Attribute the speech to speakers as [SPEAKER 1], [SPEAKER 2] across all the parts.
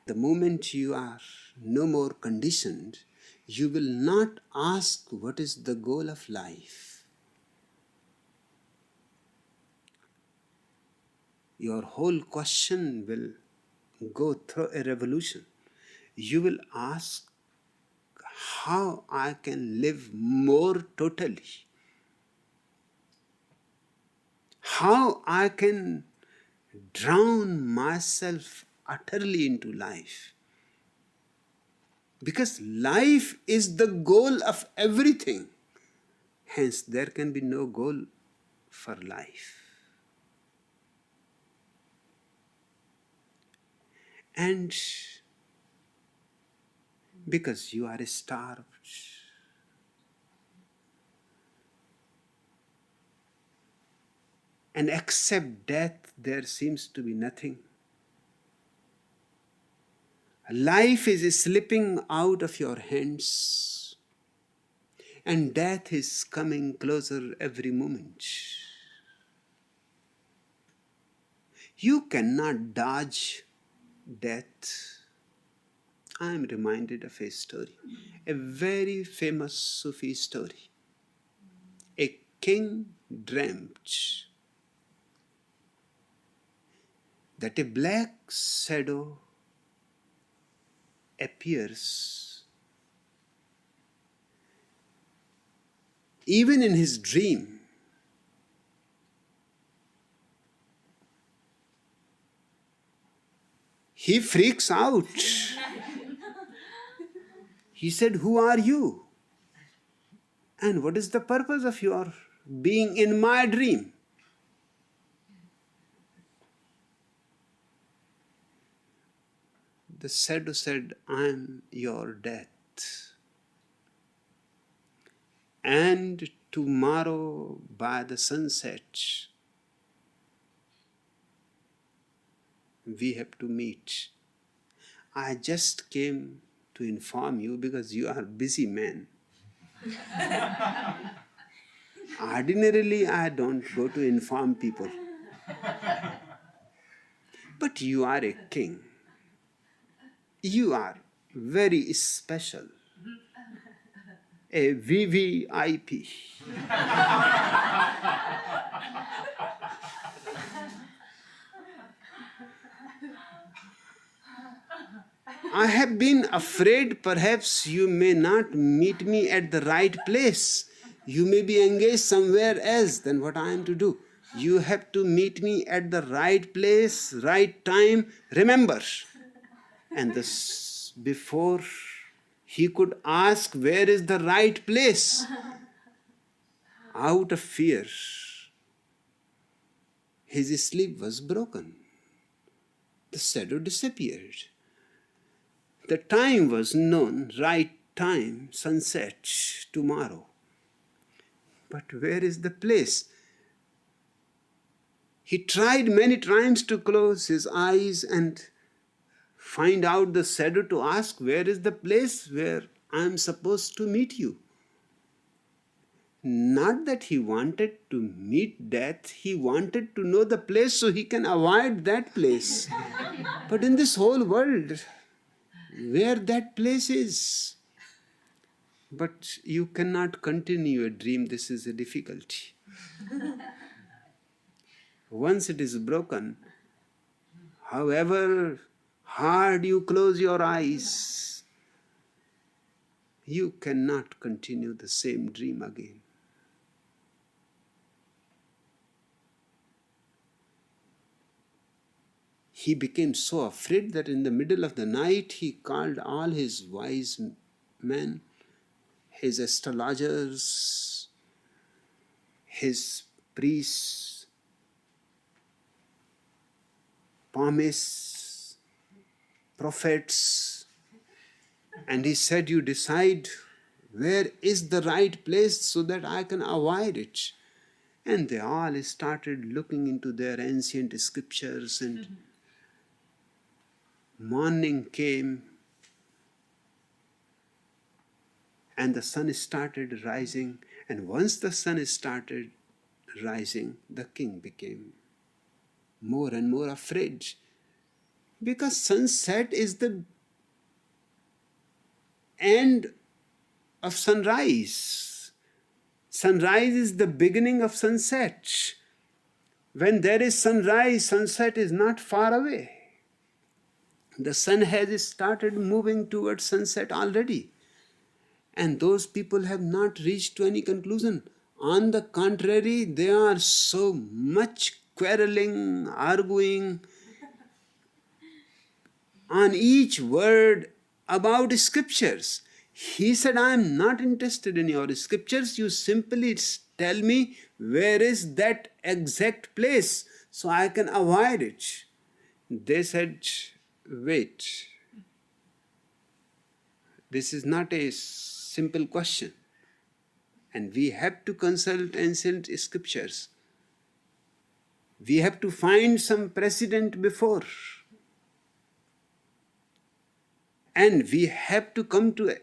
[SPEAKER 1] The moment you are no more conditioned, you will not ask what is the goal of life. Your whole question will go through a revolution. You will ask how I can live more totally, how I can drown myself utterly into life. Because life is the goal of everything. Hence, there can be no goal for life. And because you are starved, and except death, there seems to be nothing. Life is slipping out of your hands, and death is coming closer every moment. You cannot dodge death. I am reminded of a story, a very famous Sufi story. A king dreamt that a black shadow appears even in his dream. He freaks out. He said, "Who are you? And what is the purpose of your being in my dream?" The shadow said, "I am your death. And tomorrow by the sunset, we have to meet. I just came to inform you because you are a busy man. Ordinarily, I don't go to inform people. But you are a king. You are very special. A VVIP. I have been afraid perhaps you may not meet me at the right place. You may be engaged somewhere else than what I am to do. You have to meet me at the right place, right time. Remember." And this, before he could ask where is the right place, out of fear, his sleep was broken. The shadow disappeared. The time was known, right time, sunset, tomorrow. But where is the place? He tried many times to close his eyes and find out the shadow to ask, where is the place where I am supposed to meet you? Not that he wanted to meet death, he wanted to know the place so he can avoid that place. But in this whole world, where that place is. But you cannot continue a dream, this is a difficulty. Once it is broken, however hard you close your eyes, you cannot continue the same dream again. He became so afraid that in the middle of the night he called all his wise men, his astrologers, his priests, palmists, prophets, and he said, "You decide where is the right place so that I can avoid it." And they all started looking into their ancient scriptures, and morning came and the sun started rising, and once the sun started rising, the king became more and more afraid. Because sunset is the end of sunrise. Sunrise is the beginning of sunset. When there is sunrise, sunset is not far away. The sun has started moving towards sunset already. And those people have not reached to any conclusion. On the contrary, they are so much quarreling, arguing on each word about scriptures. He said, I am not interested in your scriptures. You simply tell me where is that exact place so I can avoid it. They said, wait. This is not a simple question. And we have to consult ancient scriptures. We have to find some precedent before. And we have to come to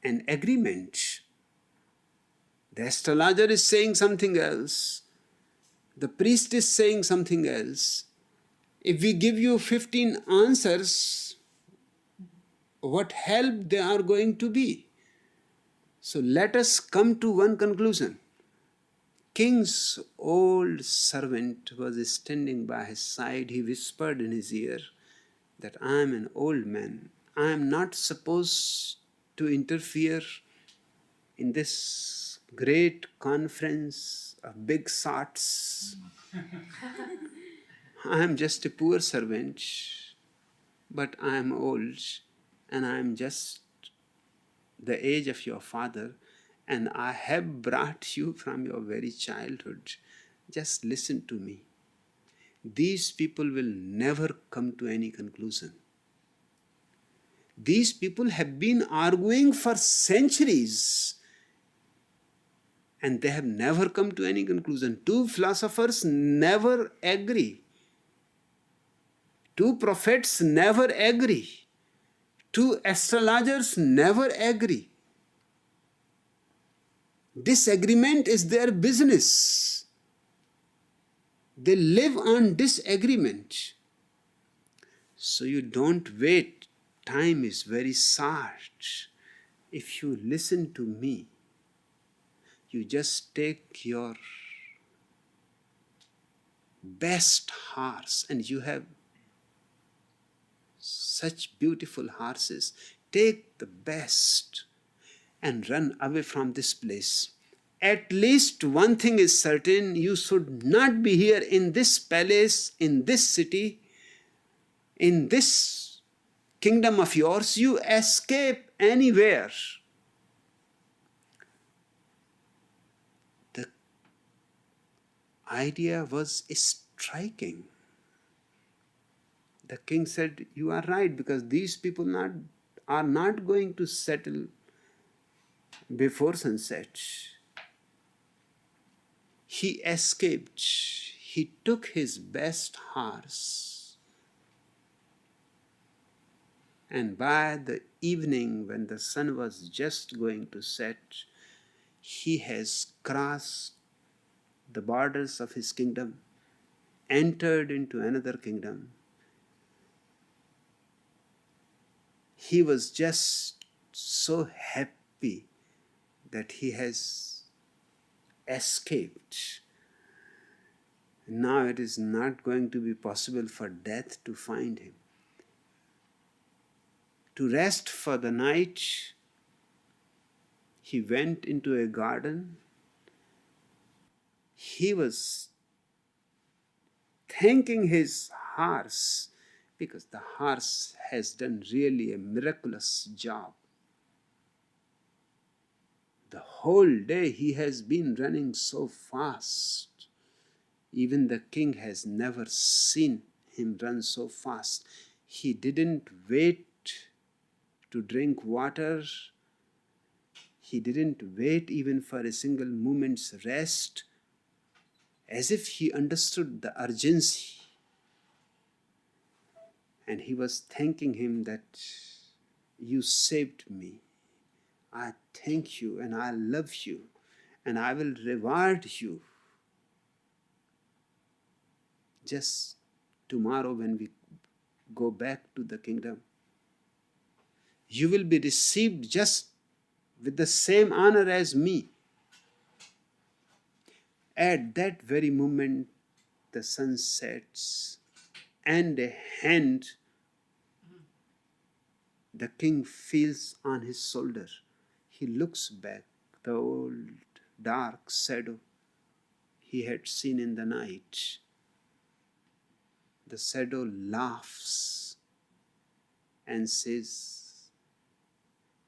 [SPEAKER 1] an agreement. The astrologer is saying something else. The priest is saying something else. If we give you 15 answers, what help they are going to be? So let us come to one conclusion. King's old servant was standing by his side. He whispered in his ear that I am an old man. I am not supposed to interfere in this great conference of big sots. I am just a poor servant, but I am old and I am just the age of your father, and I have brought you from your very childhood. Just listen to me. These people will never come to any conclusion. These people have been arguing for centuries and they have never come to any conclusion. Two philosophers never agree. Two prophets never agree. Two astrologers never agree. Disagreement is their business. They live on disagreement. So you don't wait. Time is very short. If you listen to me, you just take your best horse, and you have such beautiful horses. Take the best and run away from this place. At least one thing is certain, you should not be here in this palace, in this city, in this kingdom of yours. You escape anywhere. The idea was striking. The king said, you are right, because these people are not going to settle before sunset. He escaped. He took his best horse. And by the evening, when the sun was just going to set, he has crossed the borders of his kingdom, entered into another kingdom. He was just so happy that he has escaped. Now it is not going to be possible for death to find him. To rest for the night, he went into a garden. He was thanking his horse, because the horse has done really a miraculous job. The whole day he has been running so fast. Even the king has never seen him run so fast. He didn't wait to drink water. He didn't wait even for a single moment's rest, as if he understood the urgency. And he was thanking him that you saved me. I thank you and I love you and I will reward you. Just tomorrow when we go back to the kingdom, you will be received just with the same honor as me. At that very moment, the sun sets, and a hand the king feels on his shoulder. He looks back, the old dark shadow he had seen in the night. The shadow laughs and says,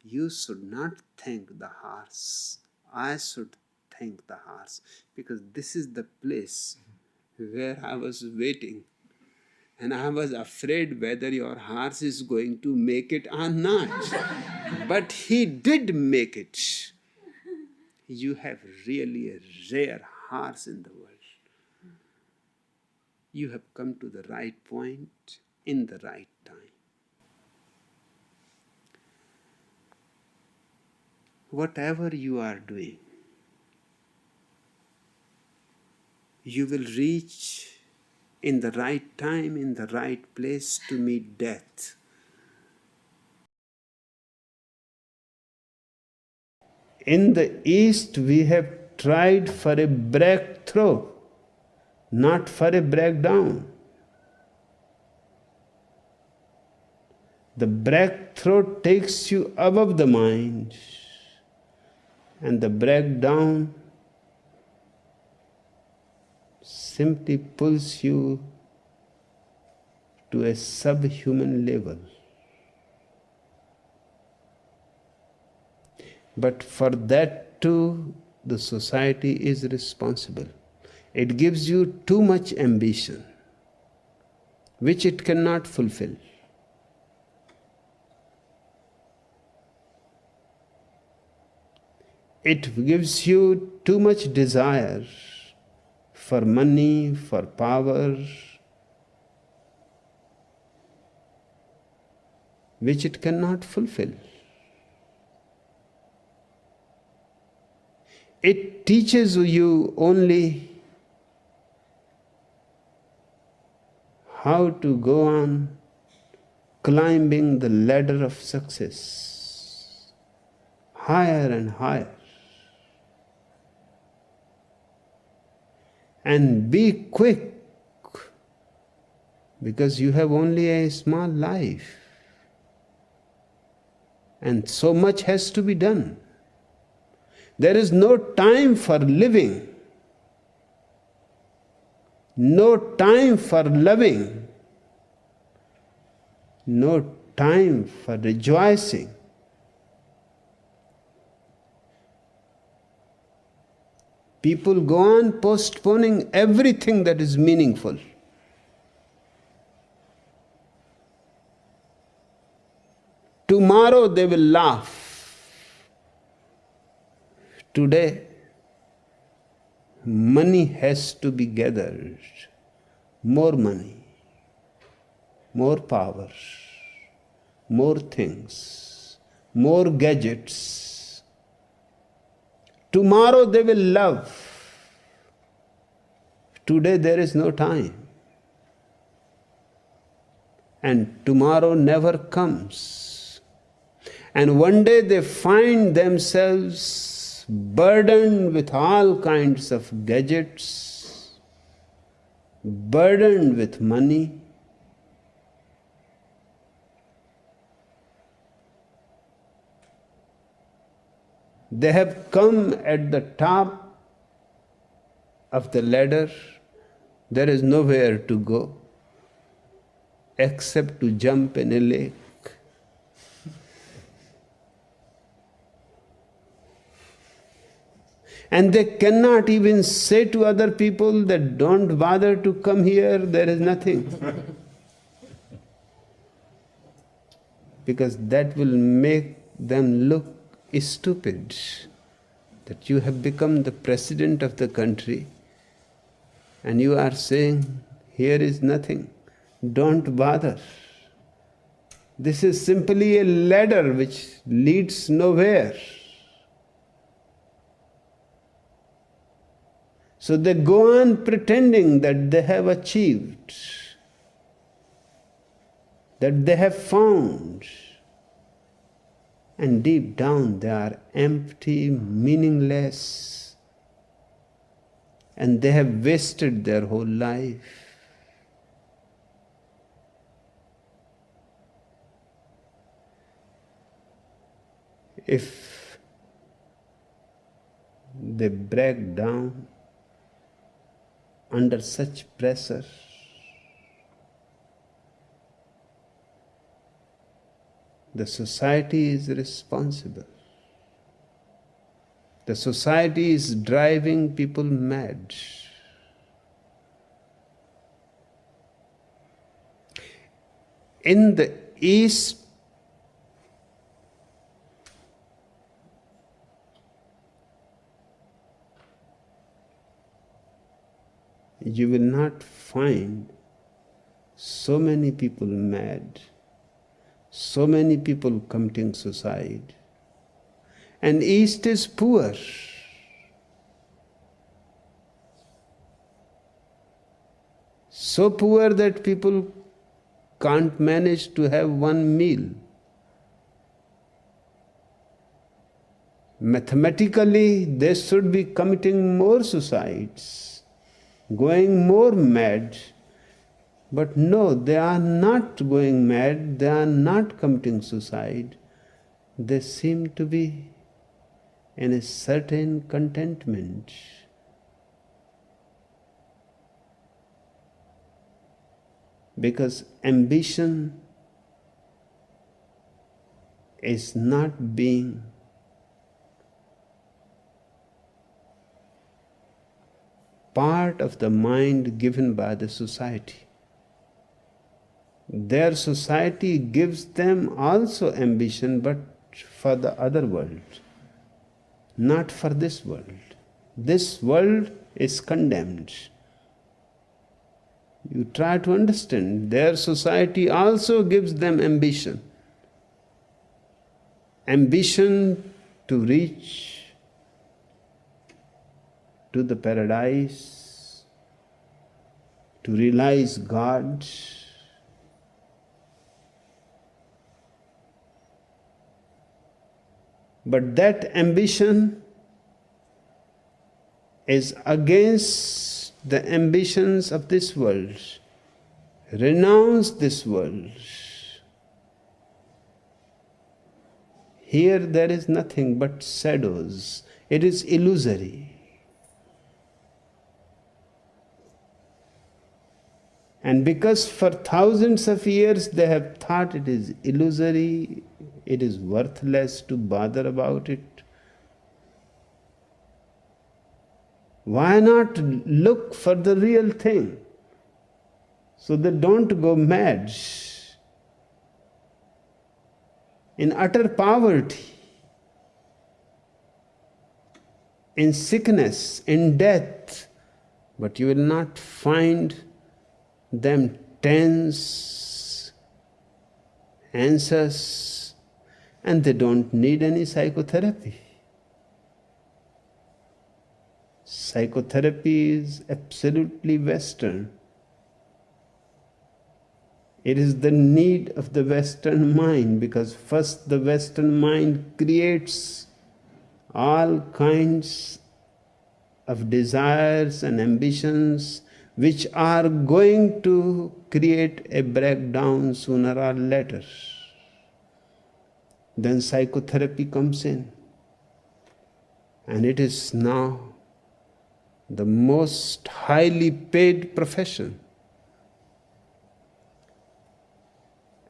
[SPEAKER 1] "You should not thank the horse. I should thank the horse, because this is the place where I was waiting. And I was afraid whether your horse is going to make it or not." But he did make it. You have really a rare horse in the world. You have come to the right point in the right time. Whatever you are doing, you will reach in the right time, in the right place to meet death. In the East, we have tried for a breakthrough, not for a breakdown. The breakthrough takes you above the mind, and the breakdown simply pulls you to a subhuman level. But for that too, the society is responsible. It gives you too much ambition, which it cannot fulfill. It gives you too much desire for money, for power, which it cannot fulfill. It teaches you only how to go on climbing the ladder of success, higher and higher. And be quick, because you have only a small life, and so much has to be done. There is no time for living, no time for loving, no time for rejoicing. People go on postponing everything that is meaningful. Tomorrow they will laugh. Today, money has to be gathered. More money, more power, more things, more gadgets. Tomorrow they will love. Today there is no time. And tomorrow never comes. And one day they find themselves burdened with all kinds of gadgets, burdened with money. They have come at the top of the ladder. There is nowhere to go except to jump in a lake. And they cannot even say to other people that don't bother to come here, there is nothing. Because that will make them look stupid. That you have become the president of the country and you are saying, here is nothing, don't bother. This is simply a ladder which leads nowhere. So they go on pretending that they have achieved. that they have found. And deep down they are empty, meaningless, and they have wasted their whole life. If they break down under such pressure, the society is responsible. The society is driving people mad. In the East, you will not find so many people mad, so many people committing suicide. And East is poor. So poor that people can't manage to have one meal. Mathematically, they should be committing more suicides, going more mad. But no, they are not going mad, they are not committing suicide. They seem to be in a certain contentment. Because ambition is not being part of the mind given by the society. Their society gives them also ambition, but for the other world, not for this world. This world is condemned. You try to understand, their society also gives them ambition. Ambition to reach to the paradise, to realize God. But that ambition is against the ambitions of this world. Renounce this world. Here there is nothing but shadows. It is illusory. And because for thousands of years they have thought it is illusory, it is worthless to bother about it, why not look for the real thing so they don't go mad in utter poverty, in sickness, in death, but you will not find them tense, anxious, and they don't need any psychotherapy. Psychotherapy is absolutely Western. It is the need of the Western mind, because first the Western mind creates all kinds of desires and ambitions which are going to create a breakdown sooner or later. Then psychotherapy comes in, and it is now the most highly paid profession.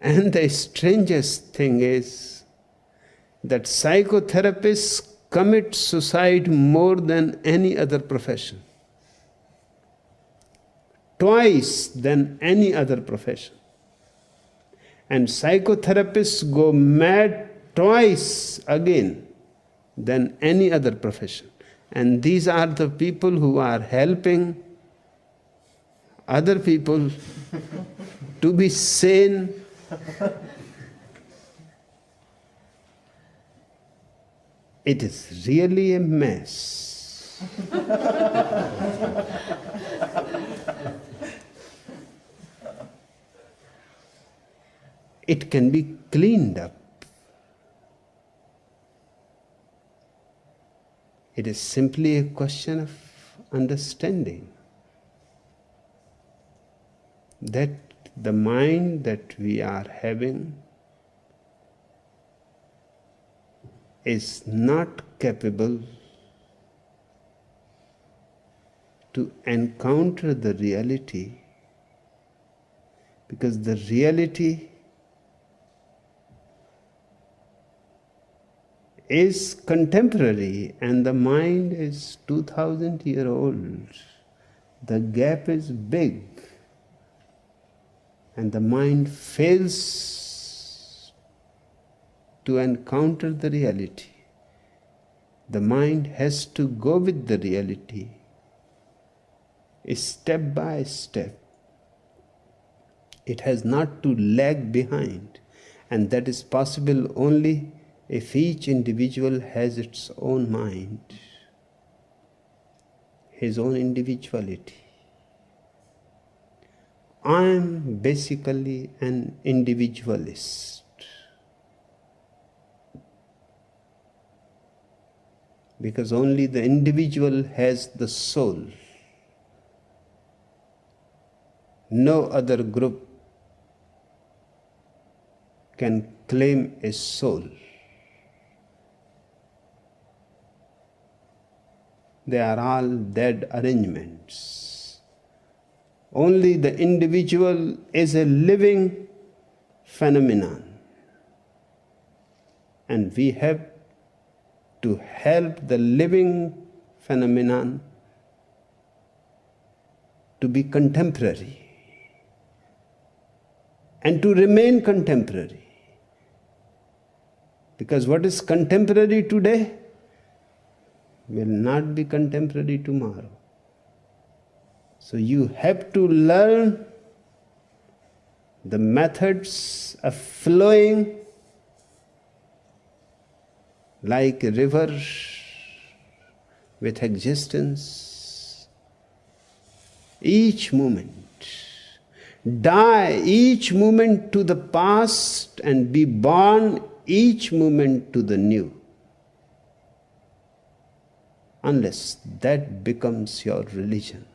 [SPEAKER 1] And the strangest thing is that psychotherapists commit suicide more than any other profession. Twice than any other profession. And psychotherapists go mad twice again than any other profession. And these are the people who are helping other people to be sane. It is really a mess. it can be cleaned up. It is simply a question of understanding that the mind that we are having is not capable to encounter the reality, because the reality is contemporary and the mind is 2000-year old. The gap is big and the mind fails to encounter the reality. The mind has to go with the reality step by step. It has not to lag behind, and that is possible only if each individual has its own mind, his own individuality. I am basically an individualist because only the individual has the soul. No other group can claim a soul. They are all dead arrangements. Only the individual is a living phenomenon, and we have to help the living phenomenon to be contemporary and to remain contemporary. Because what is contemporary today will not be contemporary tomorrow. So you have to learn the methods of flowing like a river with existence. Each moment, die each moment to the past and be born each moment to the new. Unless that becomes your religion,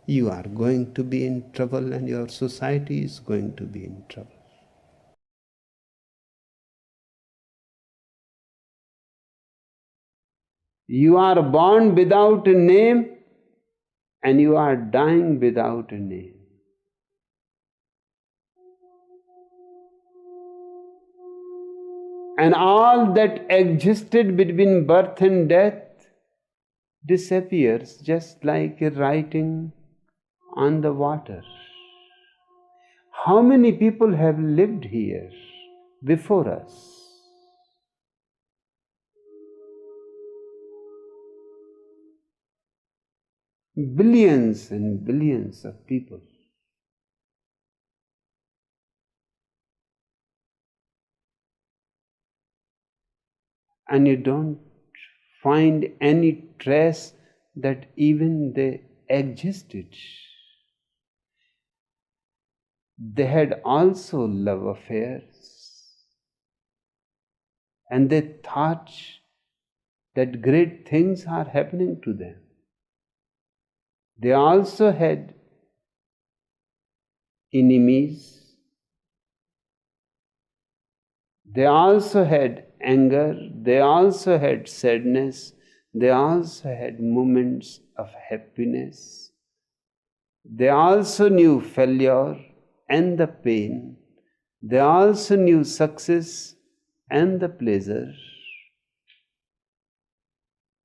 [SPEAKER 1] you are going to be in trouble and your society is going to be in trouble. You are born without a name and you are dying without a name. And all that existed between birth and death disappears just like a writing on the water. How many people have lived here before us? Billions and billions of people. And you don't find any trace that even they existed. They had also love affairs, and they thought that great things are happening to them. They also had enemies. They also had anger. They also had sadness. They also had moments of happiness. They also knew failure and the pain. They also knew success and the pleasure.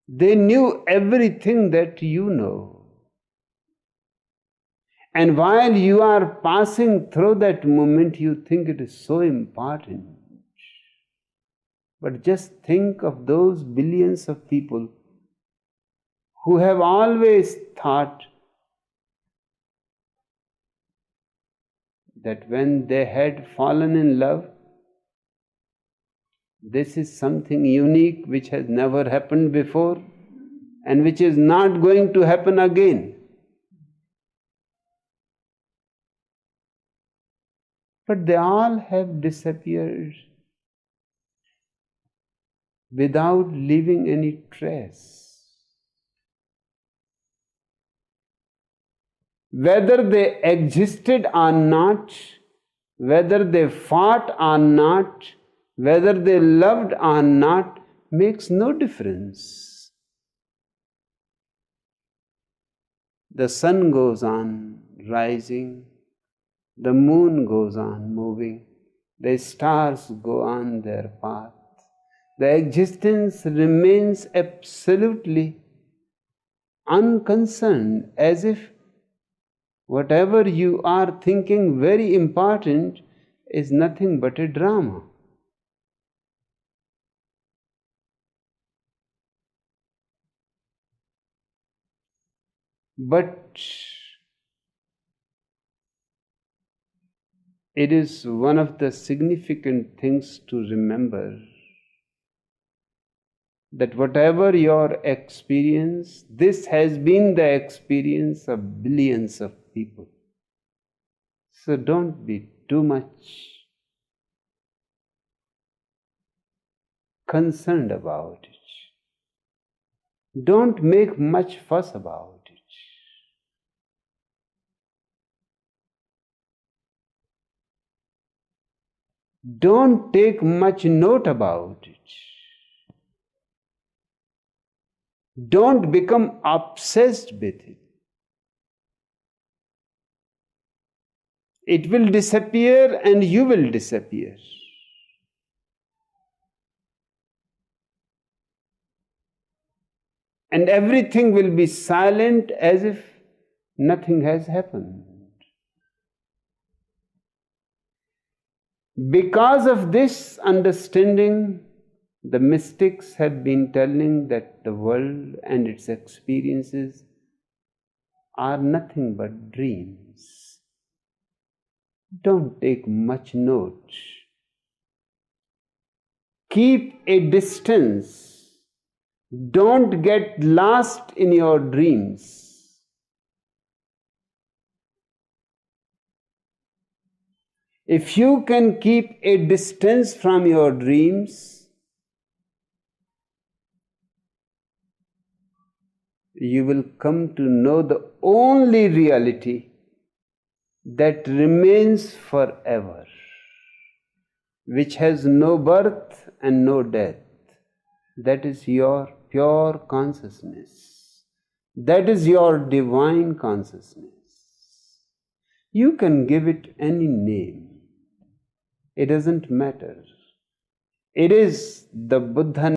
[SPEAKER 1] They knew everything that you know. And while you are passing through that moment, you think it is so important. But just think of those billions of people who have always thought that when they had fallen in love, this is something unique which has never happened before and which is not going to happen again. but they all have disappeared without leaving any trace. Whether they existed or not, whether they fought or not, whether they loved or not, makes no difference. The sun goes on rising, the moon goes on moving, the stars go on their path. The existence remains absolutely unconcerned, as if whatever you are thinking very important is nothing but a drama. But it is one of the significant things to remember that whatever your experience, this has been the experience of billions of people. So don't be too much concerned about it. Don't make much fuss about it. Don't take much note about it. Don't become obsessed with it. It will disappear and you will disappear. And everything will be silent as if nothing has happened. Because of this understanding, the mystics have been telling that the world and its experiences are nothing but dreams. Don't take much note. Keep a distance. Don't get lost in your dreams. If you can keep a distance from your dreams, you will come to know the only reality that remains forever, which has no birth and no death. That is your pure consciousness. That is your divine consciousness. You can give it any name. It doesn't matter. It is the Buddha